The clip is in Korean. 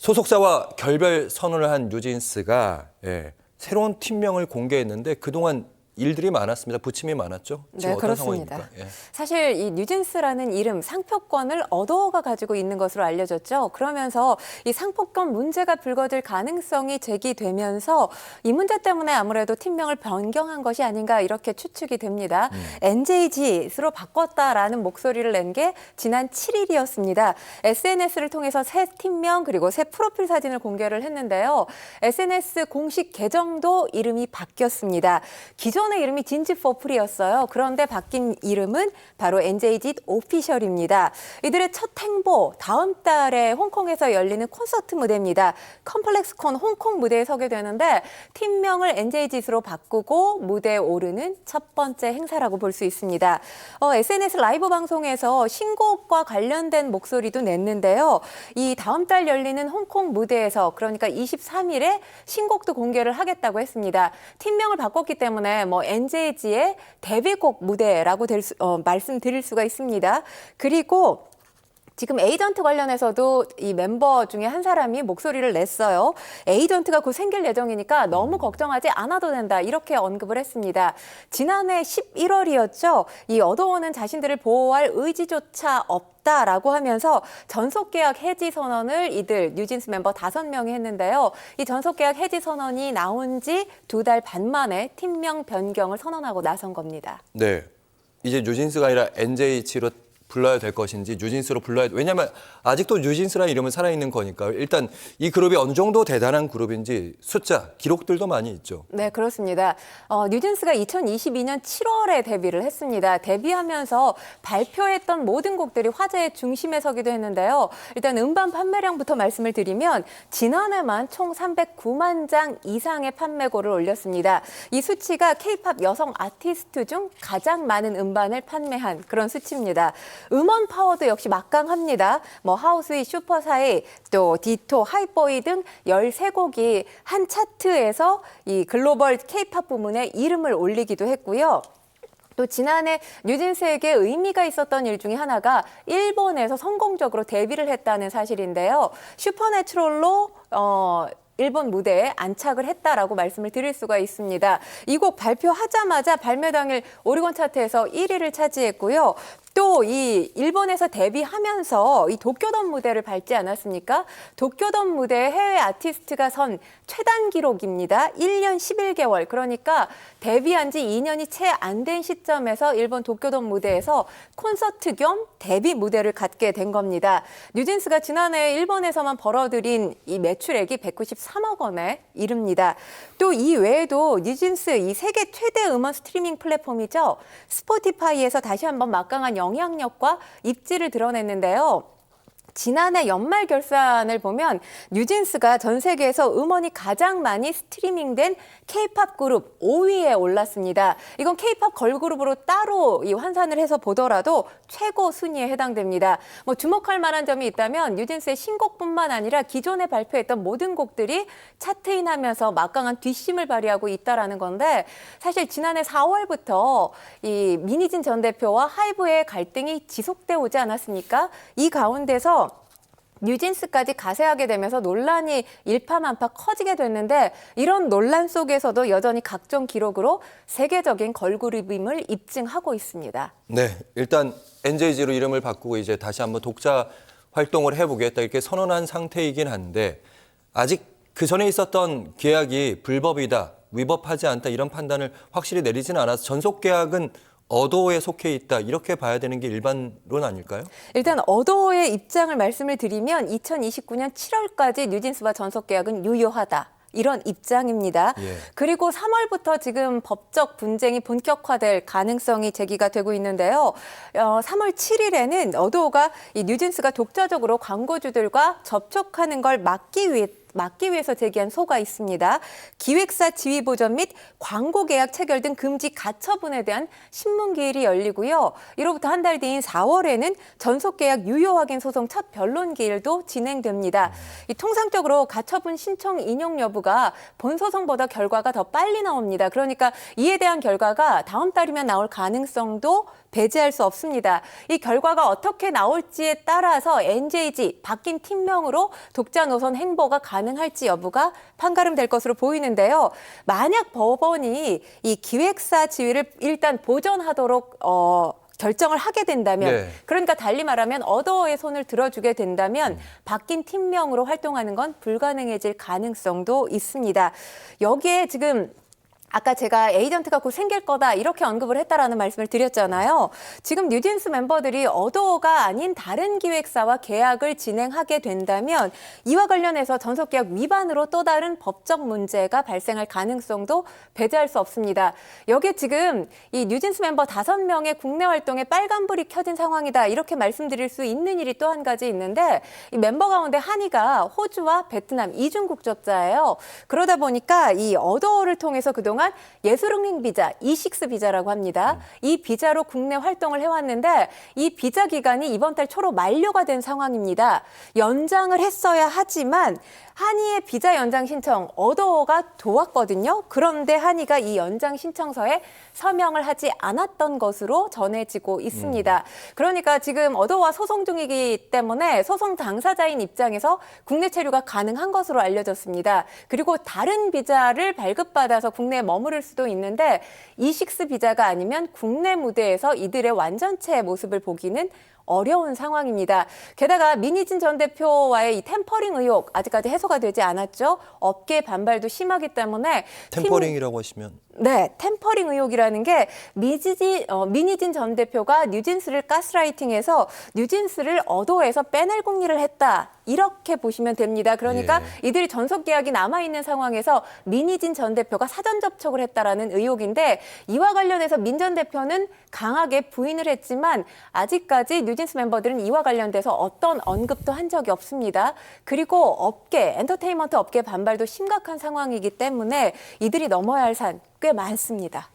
소속사와 결별 선언을 한 뉴진스가 새로운 팀명을 공개했는데 그동안 일들이 많았습니다. 부침이 많았죠. 지금 네, 어떤 그렇습니다. 상황입니까? 사실 이 뉴진스라는 이름, 상표권을 어도어가 가지고 있는 것으로 알려졌죠. 그러면서 이 상표권 문제가 불거질 가능성이 제기되면서 이 문제 때문에 아무래도 팀명을 변경한 것이 아닌가 이렇게 추측이 됩니다. NJG로 바꿨다라는 목소리를 낸 게 지난 7일이었습니다. SNS를 통해서 새 팀명 그리고 새 프로필 사진을 공개를 했는데요. SNS 공식 계정도 이름이 바뀌었습니다. 기존의 이름이 진지포프리였어요. 그런데 바뀐 이름은 바로 NJG 오피셜입니다. 이들의 첫 행보, 다음 달에 홍콩에서 열리는 콘서트 무대입니다. 컴플렉스콘 홍콩 무대에 서게 되는데 팀명을 NJG로 바꾸고 무대에 오르는 첫 번째 행사라고 볼 수 있습니다. SNS 라이브 방송에서 신곡과 관련된 목소리도 냈는데요. 이 다음 달 열리는 홍콩 무대에서 그러니까 23일에 신곡도 공개를 하겠다고 했습니다. 팀명을 바꿨기 때문에 NJG의 데뷔곡 무대라고 말씀드릴 수가 있습니다. 그리고 지금 에이전트 관련해서도 이 멤버 중에 한 사람이 목소리를 냈어요. 에이전트가 곧 생길 예정이니까 너무 걱정하지 않아도 된다. 이렇게 언급을 했습니다. 지난해 11월이었죠. 이 어도어는 자신들을 보호할 의지조차 없다라고 하면서 전속계약 해지 선언을 이들 뉴진스 멤버 5명이 했는데요. 이 전속계약 해지 선언이 나온 지 2달 반 만에 팀명 변경을 선언하고 나선 겁니다. 네, 이제 뉴진스가 아니라 NJG로 불러야 될 것인지 뉴진스로 불러야 왜냐하면 아직도 뉴진스라는 이름은 살아있는 거니까 일단 이 그룹이 어느 정도 대단한 그룹인지 숫자, 기록들도 많이 있죠. 네, 그렇습니다. 뉴진스가 2022년 7월에 데뷔를 했습니다. 데뷔하면서 발표했던 모든 곡들이 화제의 중심에 서기도 했는데요. 일단 음반 판매량부터 말씀을 드리면 지난해만 총 309만 장 이상의 판매고를 올렸습니다. 이 수치가 K-팝 여성 아티스트 중 가장 많은 음반을 판매한 그런 수치입니다. 음원 파워도 역시 막강합니다. 하우스위, 슈퍼사이, 또 디토, 하이보이 등 13곡이 한 차트에서 이 글로벌 K-팝 부문에 이름을 올리기도 했고요. 또 지난해 뉴진스에게 의미가 있었던 일 중에 하나가 일본에서 성공적으로 데뷔를 했다는 사실인데요. 슈퍼내추럴로 일본 무대에 안착을 했다라고 말씀을 드릴 수가 있습니다. 이 곡 발표하자마자 발매 당일 오리곤 차트에서 1위를 차지했고요. 또 이 일본에서 데뷔하면서 이 도쿄돔 무대를 밟지 않았습니까? 도쿄돔 무대에 해외 아티스트가 선 최단 기록입니다. 1년 11개월. 그러니까 데뷔한 지 2년이 채 안 된 시점에서 일본 도쿄돔 무대에서 콘서트 겸 데뷔 무대를 갖게 된 겁니다. 뉴진스가 지난해 일본에서만 벌어들인 이 매출액이 193억 원에 이릅니다. 또 이 외에도 뉴진스 이 세계 최대 음원 스트리밍 플랫폼이죠. 스포티파이에서 다시 한번 막강한 영향력과 입지를 드러냈는데요. 지난해 연말 결산을 보면 뉴진스가 전 세계에서 음원이 가장 많이 스트리밍된 K-팝 그룹 5위에 올랐습니다. 이건 K-팝 걸그룹으로 따로 환산을 해서 보더라도 최고 순위에 해당됩니다. 주목할 만한 점이 있다면 뉴진스의 신곡뿐만 아니라 기존에 발표했던 모든 곡들이 차트인하면서 막강한 뒷심을 발휘하고 있다라는 건데 사실 지난해 4월부터 이 민희진 전 대표와 하이브의 갈등이 지속돼 오지 않았습니까? 이 가운데서 뉴진스까지 가세하게 되면서 논란이 일파만파 커지게 됐는데 이런 논란 속에서도 여전히 각종 기록으로 세계적인 걸그룹임을 입증하고 있습니다. 네, 일단 NJG로 이름을 바꾸고 이제 다시 한번 독자 활동을 해보겠다 이렇게 선언한 상태이긴 한데 아직 그 전에 있었던 계약이 불법이다, 위법하지 않다 이런 판단을 확실히 내리지는 않아서 전속 계약은 어도어에 속해 있다 이렇게 봐야 되는 게 일반론 아닐까요? 일단 어도어의 입장을 말씀을 드리면 2029년 7월까지 뉴진스와 전속 계약은 유효하다. 이런 입장입니다. 예. 그리고 3월부터 지금 법적 분쟁이 본격화될 가능성이 제기가 되고 있는데요. 3월 7일에는 어도어가 이 뉴진스가 독자적으로 광고주들과 접촉하는 걸 막기 위해서 제기한 소가 있습니다. 기획사 지위 보전 및 광고 계약 체결 등 금지 가처분에 대한 신문 기일이 열리고요. 이로부터 한 달 뒤인 4월에는 전속 계약 유효 확인 소송 첫 변론 기일도 진행됩니다. 이 통상적으로 가처분 신청 인용 여부가 본 소송보다 결과가 더 빨리 나옵니다. 그러니까 이에 대한 결과가 다음 달이면 나올 가능성도 배제할 수 없습니다. 이 결과가 어떻게 나올지에 따라서 NJG 바뀐 팀명으로 독자 노선 행보가 가능할지 여부가 판가름될 것으로 보이는데요. 만약 법원이 이 기획사 지위를 일단 보전하도록 결정을 하게 된다면, 네. 그러니까 달리 말하면 어더어의 손을 들어주게 된다면 바뀐 팀명으로 활동하는 건 불가능해질 가능성도 있습니다. 여기에 지금 아까 제가 에이전트가 곧 생길 거다 이렇게 언급을 했다라는 말씀을 드렸잖아요. 지금 뉴진스 멤버들이 어도어가 아닌 다른 기획사와 계약을 진행하게 된다면 이와 관련해서 전속계약 위반으로 또 다른 법적 문제가 발생할 가능성도 배제할 수 없습니다. 여기에 지금 이 뉴진스 멤버 5명의 국내 활동에 빨간불이 켜진 상황이다 이렇게 말씀드릴 수 있는 일이 또 한 가지 있는데 이 멤버 가운데 한이가 호주와 베트남 이중 국적자예요. 그러다 보니까 이 어도어를 통해서 그동안 예술흥행 비자, E6 비자라고 합니다. 이 비자로 국내 활동을 해왔는데 이 비자 기간이 이번 달 초로 만료가 된 상황입니다. 연장을 했어야 하지만 한이의 비자 연장 신청 어도어가 도왔거든요. 그런데 한이가 이 연장 신청서에 서명을 하지 않았던 것으로 전해지고 있습니다. 그러니까 지금 어도어와 소송 중이기 때문에 소송 당사자인 입장에서 국내 체류가 가능한 것으로 알려졌습니다. 그리고 다른 비자를 발급받아서 국내에 머무를 수도 있는데 E6 비자가 아니면 국내 무대에서 이들의 완전체 모습을 보기는 어려운 상황입니다. 게다가 민희진 전 대표와의 이 템퍼링 의혹 아직까지 해소가 되지 않았죠. 업계 반발도 심하기 때문에 템퍼링이라고 하시면 네, 템퍼링 의혹이라는 게 민희진 전 대표가 뉴진스를 가스라이팅해서 뉴진스를 어도에서 빼낼 공리를 했다. 이렇게 보시면 됩니다. 그러니까 이들이 전속 계약이 남아있는 상황에서 민희진 전 대표가 사전 접촉을 했다라는 의혹인데 이와 관련해서 민 전 대표는 강하게 부인을 했지만 아직까지 뉴진스 멤버들은 이와 관련돼서 어떤 언급도 한 적이 없습니다. 그리고 업계, 엔터테인먼트 업계 반발도 심각한 상황이기 때문에 이들이 넘어야 할 산 꽤 많습니다.